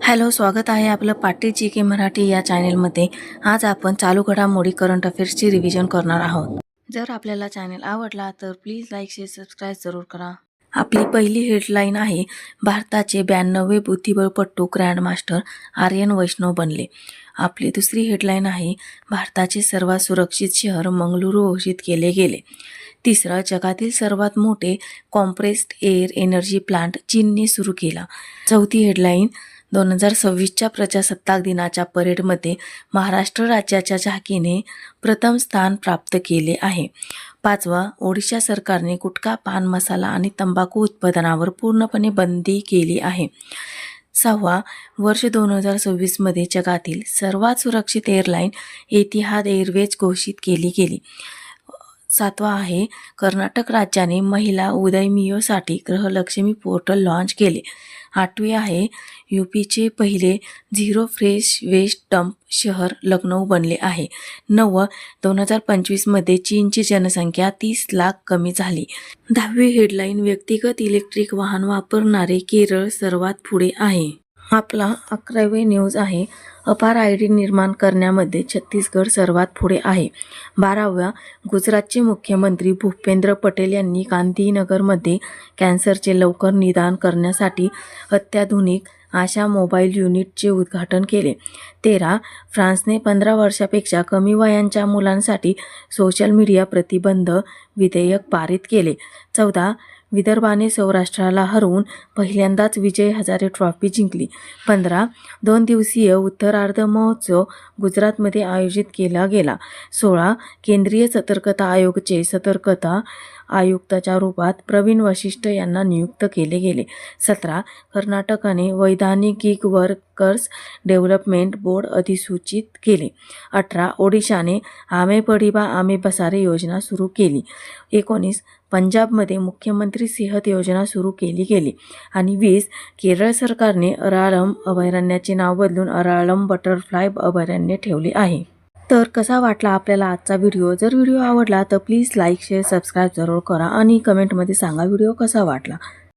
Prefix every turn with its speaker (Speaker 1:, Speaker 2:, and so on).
Speaker 1: Hello, स्वागत आहे आपलं पाटील जी के मराठी या चॅनेलमध्ये। आज आपण चालू घडामोडी करंट अफेअर्सची रिव्हिजन करणार आहोत। जर आपल्याला चॅनेल आवडला तर प्लीज लाईक शेअर सबस्क्राईब जरूर करा। आपली पहिली हेडलाईन आहे, भारताचे 92वे बुद्धिबळपटू ग्रँडमास्टर आर्यन वैष्णव बनले। आपली दुसरी हेडलाईन आहे, भारताचे सर्वात सुरक्षित शहर मंगळुरू घोषित केले गेले। तिसरं, जगातील सर्वात मोठे कॉम्प्रेस्ड एअर एनर्जी प्लांट चीनने सुरू केला। चौथी हेडलाईन, 2026च्या प्रजासत्ताक दिनाच्या परेडमध्ये महाराष्ट्र राज्याच्या झाकीने प्रथम स्थान प्राप्त केले आहे। पाचवा, ओडिशा सरकारने गुटखा, पान मसाला आणि तंबाखू उत्पादनावर पूर्णपणे बंदी केली आहे। सहावा, वर्ष 2026मध्ये जगातील सर्वात सुरक्षित एअरलाईन एतिहाद एअरवेज घोषित केली गेली। सातवा आहे, कर्नाटक राज्याने महिला उदयमियोसाठी गृहलक्ष्मी पोर्टल लॉन्च केले। आठवे आहे, यूपीचे पहिले झिरो फ्रेश वेस्ट डंप शहर लखनौ बनले आहे। 9, 2025मध्ये चीनची जनसंख्या 30 लाख कमी झाली। 10वी हेडलाईन, व्यक्तिगत इलेक्ट्रिक वाहन वापरणारे केरळ सर्वात पुढे आहे। आपला 11वे न्यूज आहे, अपार आयडी निर्माण करण्यामध्ये छत्तीसगड सर्वात पुढे आहे। 12वा, गुजरातचे मुख्यमंत्री भूपेंद्र पटेल यांनी गांधीनगरमध्ये कॅन्सरचे लवकर निदान करण्यासाठी अत्याधुनिक आशा मोबाईल युनिटचे उद्घाटन केले। 13, फ्रान्सने 15 वर्षापेक्षा कमी वयांच्या मुलांसाठी सोशल मीडिया प्रतिबंध विधेयक पारित केले। 14, विदर्भाने सौराष्ट्राला हरवून पहिल्यांदाच विजय हजारे ट्रॉफी जिंकली। 15, 2 दिवसीय उत्तरार्ध महोत्सव गुजरातमध्ये आयोजित केला गेला। 16, केंद्रीय सतर्कता आयोगचे सतर्कता आयुक्ताच्या रूपात प्रवीण वशिष्ठ यांना नियुक्त केले गेले। 17, कर्नाटकाने वैधानिक गिग वर्कर्स डेव्हलपमेंट बोर्ड अधिसूचित केले। 18, ओडिशाने आमे पढिबा आमे बसारे योजना सुरू केली। 19, पंजाबमध्ये मुख्यमंत्री सेहत योजना सुरू केली गेली। आणि 20, केरळ सरकारने अराळम अभयारण्याचे नाव बदलून अराळम बटरफ्लाय अभयारण्य ठेवले आहे। तर कसा वाटला आपल्याला आजचा व्हिडिओ? जर व्हिडिओ आवडला तर प्लीज लाईक शेअर सबस्क्राईब जरूर करा आणि कमेंटमध्ये सांगा व्हिडिओ कसा वाटला।